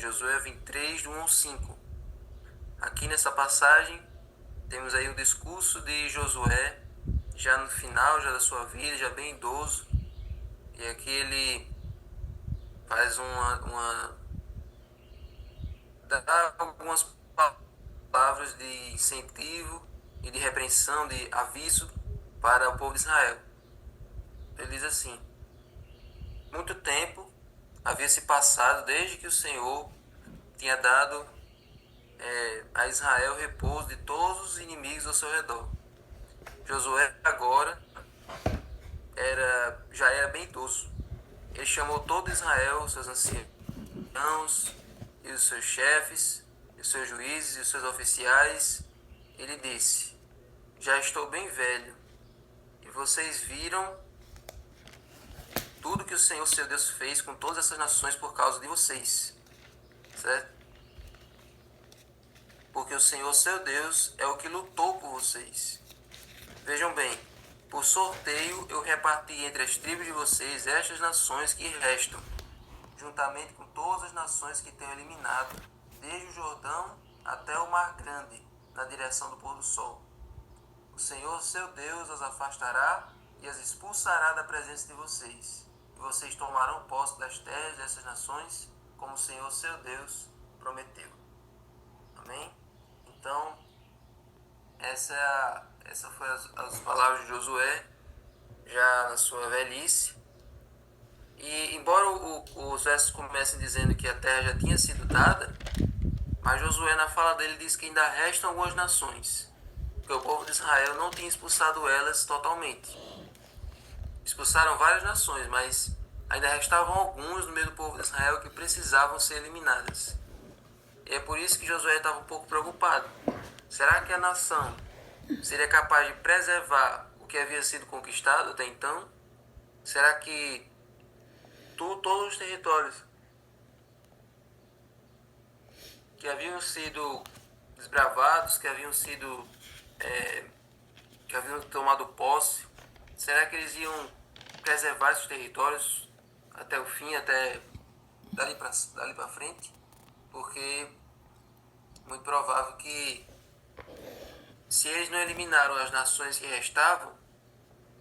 Josué 23, do 1 ao 5. Aqui nessa passagem, temos aí o discurso de Josué, já no final já da sua vida, já bem idoso. E aqui ele faz dá algumas palavras de incentivo e de repreensão, de aviso para o povo de Israel. Ele diz assim: muito tempo havia se passado desde que o Senhor tinha dado a Israel repouso de todos os inimigos ao seu redor. Josué agora já era bem idoso. Ele chamou todo Israel, os seus anciãos e os seus chefes, e os seus juízes e os seus oficiais. Ele disse: já estou bem velho, e vocês viram tudo que o Senhor seu Deus fez com todas essas nações por causa de vocês, certo? Porque o Senhor seu Deus é o que lutou por vocês. Vejam bem, por sorteio eu reparti entre as tribos de vocês estas nações que restam, juntamente com todas as nações que tenho eliminado, desde o Jordão até o Mar Grande, na direção do pôr do sol. O Senhor seu Deus as afastará e as expulsará da presença de vocês, e vocês tomarão posse das terras dessas nações, como o Senhor seu Deus prometeu. Amém? Então, essa foi as palavras de Josué, já na sua velhice. E embora os versos comecem dizendo que a terra já tinha sido dada, mas Josué na fala dele diz que ainda restam algumas nações, porque o povo de Israel não tinha expulsado elas totalmente. Expulsaram várias nações, mas ainda restavam algumas no meio do povo de Israel que precisavam ser eliminadas. E é por isso que Josué estava um pouco preocupado. Será que a nação seria capaz de preservar o que havia sido conquistado até então? Será que todos os territórios que haviam sido desbravados, que haviam tomado posse, será que eles iam preservar esses territórios até o fim, até dali para frente? Porque muito provável que, se eles não eliminaram as nações que restavam,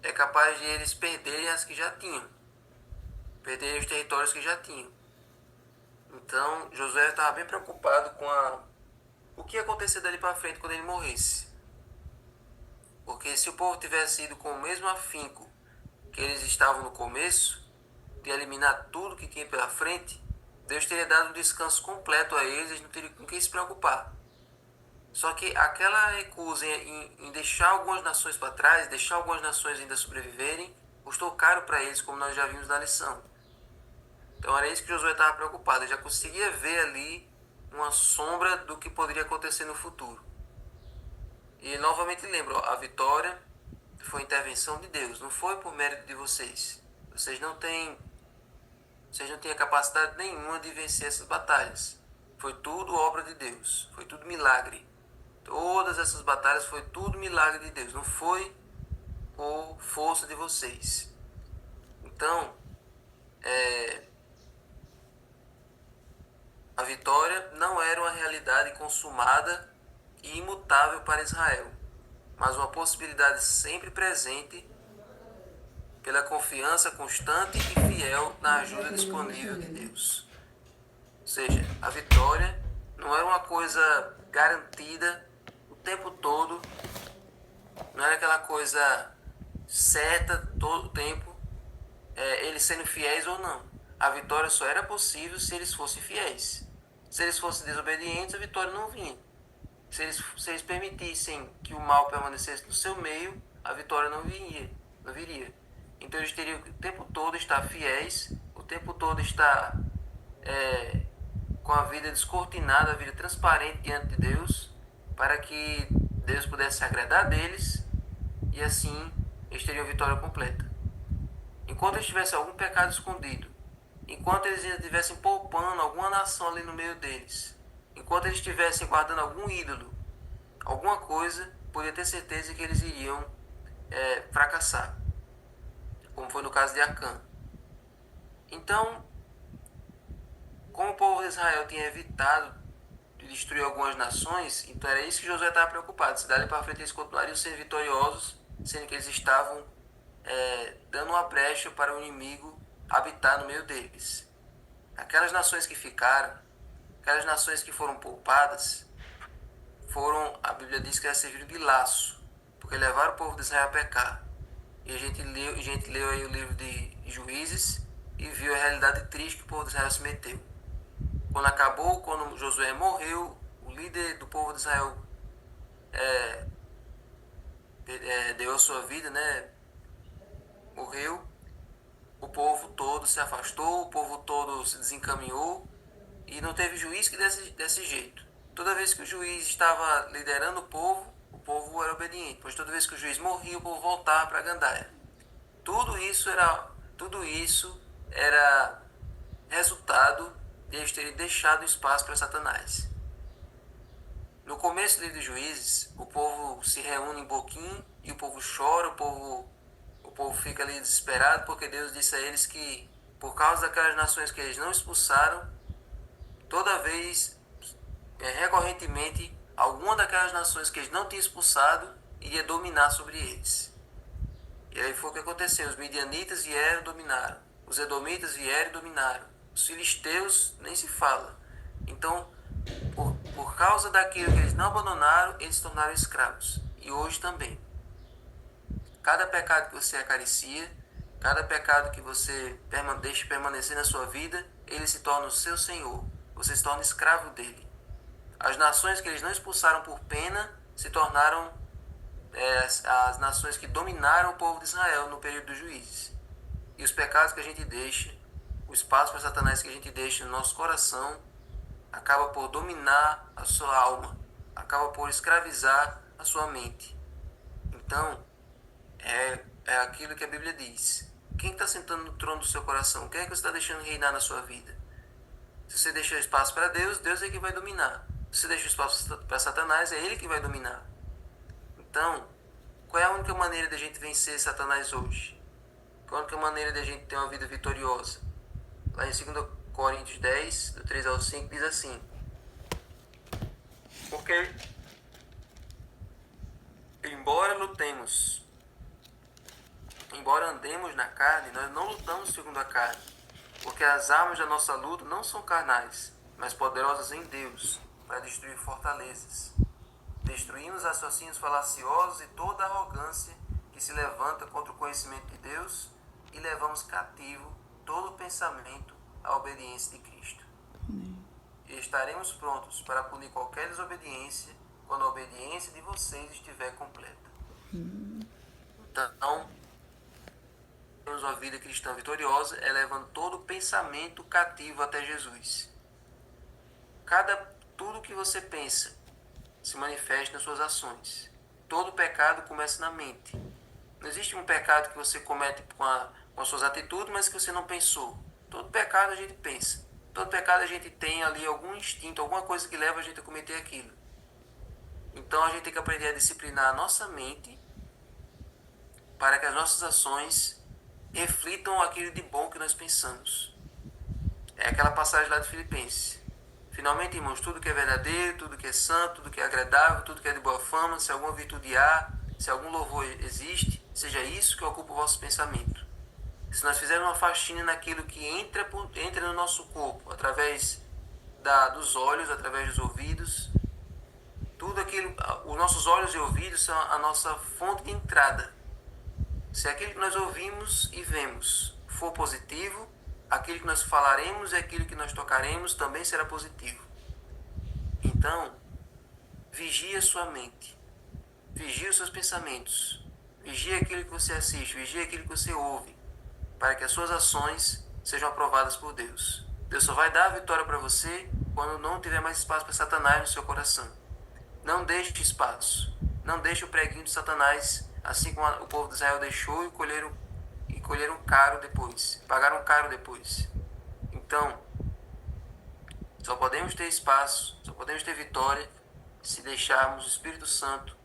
é capaz de eles perderem as que já tinham, perderem os territórios que já tinham. Então Josué estava bem preocupado com o que ia acontecer dali para frente quando ele morresse. Porque se o povo tivesse ido com o mesmo afinco que eles estavam no começo, de eliminar tudo que tinha pela frente, Deus teria dado um descanso completo a eles, eles não teriam com quem se preocupar. Só que aquela recusa em deixar algumas nações para trás, deixar algumas nações ainda sobreviverem, custou caro para eles, como nós já vimos na lição. Então era isso que Josué estava preocupado, ele já conseguia ver ali uma sombra do que poderia acontecer no futuro. E novamente lembro, a vitória foi intervenção de Deus, não foi por mérito de vocês. Vocês não têm a capacidade nenhuma de vencer essas batalhas. Foi tudo obra de Deus, foi tudo milagre. Todas essas batalhas foi tudo milagre de Deus, não foi por força de vocês. Então, a vitória não era uma realidade consumada e imutável para Israel, mas uma possibilidade sempre presente pela confiança constante e fiel na ajuda disponível de Deus. Ou seja, a vitória não era uma coisa garantida o tempo todo, não era aquela coisa certa todo o tempo, eles sendo fiéis ou não. A vitória só era possível se eles fossem fiéis. Se eles fossem desobedientes, a vitória não vinha. Se eles permitissem que o mal permanecesse no seu meio, a vitória não viria. Então eles teriam o tempo todo estar fiéis, o tempo todo estar com a vida descortinada, a vida transparente diante de Deus, para que Deus pudesse se agradar deles e assim eles teriam a vitória completa. Enquanto eles tivessem algum pecado escondido, enquanto eles estivessem poupando alguma nação ali no meio deles, enquanto eles estivessem guardando algum ídolo, alguma coisa, podia ter certeza que eles iriam fracassar, como foi no caso de Acã. Então, como o povo de Israel tinha evitado de destruir algumas nações, então era isso que Josué estava preocupado. Se dali para frente eles continuariam sendo vitoriosos, sendo que eles estavam dando uma brecha para o inimigo habitar no meio deles. Aquelas nações que ficaram, aquelas nações que foram poupadas, a Bíblia diz que elas serviram de laço, porque levaram o povo de Israel a pecar. E a gente leu aí o livro de Juízes e viu a realidade triste que o povo de Israel se meteu. Quando Josué morreu, o líder do povo de Israel deu a sua vida, né? Morreu. O povo todo se afastou, o povo todo se desencaminhou e não teve juiz que desse jeito. Toda vez que o juiz estava liderando o povo era obediente, pois toda vez que o juiz morria, o povo voltava para a gandaia. Tudo isso era resultado de eles terem deixado espaço para Satanás. No começo do livro de Juízes, o povo se reúne em Boquim e o povo chora, o povo fica ali desesperado, porque Deus disse a eles que, por causa daquelas nações que eles não expulsaram, toda vez, recorrentemente, alguma daquelas nações que eles não tinham expulsado iria dominar sobre eles. E aí foi o que aconteceu. Os midianitas vieram e dominaram. Os edomitas vieram e dominaram. Os filisteus nem se fala. Então, por causa daquilo que eles não abandonaram, eles se tornaram escravos. E hoje também. Cada pecado que você acaricia, cada pecado que você deixa permanecer na sua vida, ele se torna o seu senhor. Você se torna escravo dele. As nações que eles não expulsaram por pena se tornaram as nações que dominaram o povo de Israel no período dos juízes. E os pecados que a gente deixa, o espaço para Satanás que a gente deixa no nosso coração, acaba por dominar a sua alma, acaba por escravizar a sua mente. Então, é aquilo que a Bíblia diz. Quem está sentando no trono do seu coração? Quem é que você está deixando reinar na sua vida? Se você deixa espaço para Deus, Deus é que vai dominar. Se você deixa espaço para Satanás, é ele que vai dominar. Então, qual é a única maneira de a gente vencer Satanás hoje? Qual é a única maneira de a gente ter uma vida vitoriosa? Lá em 2 Coríntios 10, do 3 ao 5, diz assim: porque, embora andemos na carne, nós não lutamos segundo a carne, porque as armas da nossa luta não são carnais, mas poderosas em Deus, para destruir fortalezas. Destruímos raciocínios falaciosos e toda arrogância que se levanta contra o conhecimento de Deus e levamos cativo todo o pensamento à obediência de Cristo. E estaremos prontos para punir qualquer desobediência quando a obediência de vocês estiver completa. Então, temos uma vida cristã vitoriosa, levando todo o pensamento cativo até Jesus. Tudo que você pensa se manifesta nas suas ações. Todo pecado começa na mente. Não existe um pecado que você comete com as suas atitudes, mas que você não pensou. Todo pecado a gente pensa. Todo pecado a gente tem ali algum instinto, alguma coisa que leva a gente a cometer aquilo. Então a gente tem que aprender a disciplinar a nossa mente para que as nossas ações reflitam aquilo de bom que nós pensamos. É aquela passagem lá de Filipenses. Finalmente, irmãos, tudo que é verdadeiro, tudo que é santo, tudo que é agradável, tudo que é de boa fama, se alguma virtude há, se algum louvor existe, seja isso que ocupa o vosso pensamento. Se nós fizermos uma faxina naquilo que entra no nosso corpo, através dos olhos, através dos ouvidos, tudo aquilo, os nossos olhos e ouvidos são a nossa fonte de entrada. Se aquilo que nós ouvimos e vemos for positivo, aquilo que nós falaremos e aquilo que nós tocaremos também será positivo. Então, vigie a sua mente, vigie os seus pensamentos, vigie aquilo que você assiste, vigie aquilo que você ouve, para que as suas ações sejam aprovadas por Deus. Deus só vai dar a vitória para você quando não tiver mais espaço para Satanás no seu coração. Não deixe espaço, não deixe o preguinho de Satanás, assim como o povo de Israel deixou e colheram caro depois, pagaram caro depois. Então, só podemos ter espaço, só podemos ter vitória se deixarmos o Espírito Santo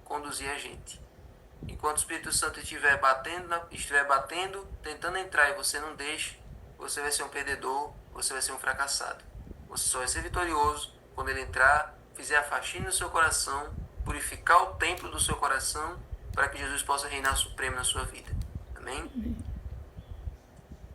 conduzir a gente. Enquanto o Espírito Santo estiver batendo, tentando entrar e você não deixa, você vai ser um perdedor, você vai ser um fracassado. Você só vai ser vitorioso quando ele entrar, fizer a faxina no seu coração, purificar o templo do seu coração, para que Jesus possa reinar supremo na sua vida. Amém?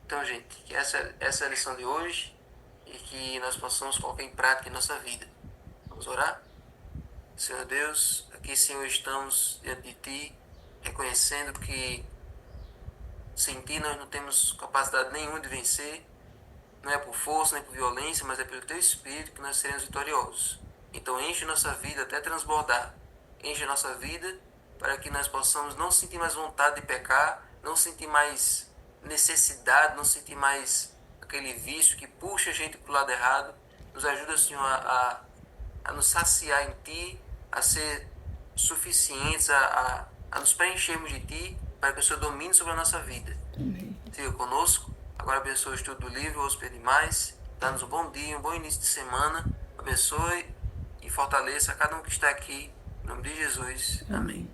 Então, gente, que essa é a lição de hoje e que nós possamos colocar em prática em nossa vida. Vamos orar? Senhor Deus, aqui, Senhor, estamos diante de Ti, reconhecendo que sem Ti nós não temos capacidade nenhuma de vencer. Não é por força, nem por violência, mas é pelo Teu Espírito que nós seremos vitoriosos. Então enche nossa vida até transbordar. Enche nossa vida para que nós possamos não sentir mais vontade de pecar, não sentir mais necessidade, não sentir mais aquele vício que puxa a gente para o lado errado. Nos ajuda, Senhor, a nos saciar em Ti, a ser suficientes, a nos preenchermos de Ti, para que o Senhor domine sobre a nossa vida. Amém. Fica conosco. Agora abençoe o estudo do livro, os demais. Dá-nos um bom dia, um bom início de semana. Abençoe e fortaleça a cada um que está aqui. Em nome de Jesus. Amém.